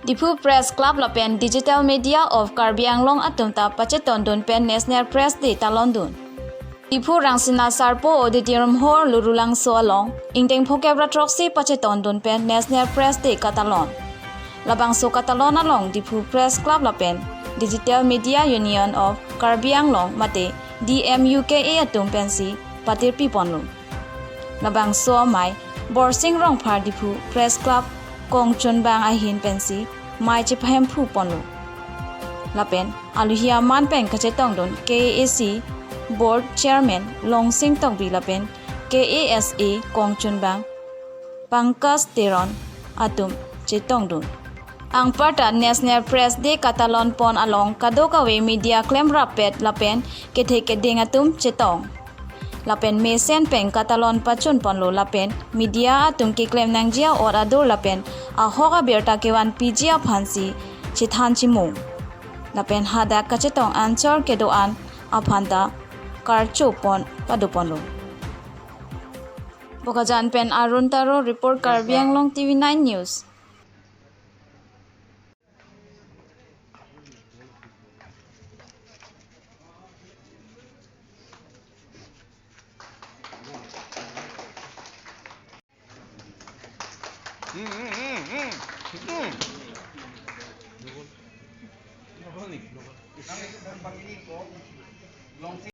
Diphu Press Club lapen Digital Media of Karbi Anglong atum ta pacheton dun pen National Press Day talon dun. Diphu rangsina sarpo auditorium hall lurulang so along ingteng phokebra troxy pacheton dun pen National Press Day katalon. Labang so katalon along Diphu Press Club lapen Digital Media Union of Karbi Anglong mate DMUKA atum pensi patir piponlu. Labang so mai borsing rong phar Diphu Press Club kong chun bang ahin pensi mai chiphem phu ponlu. Lapen aluhia man pen kachetong don KAC Board Chairman Long Sing Tong Bi lapen KASA kong chun bang Pangkas Teron atum chetong don. Ang parta National Press Day katalon pon along kadokawe media claim rapet lapen ketheke ding atum chetong. Lapen mesen peng katalon pachun ponlo lapen media atum ki claim nangjia or ador lapen ahoga berta kewan pijia phansi chithan chimu. Lapen hada kachetong answer kedoan aphanta karcho pon paduponlo. Bokajan pen Arun Taro report Karbi Anglong TV9 News.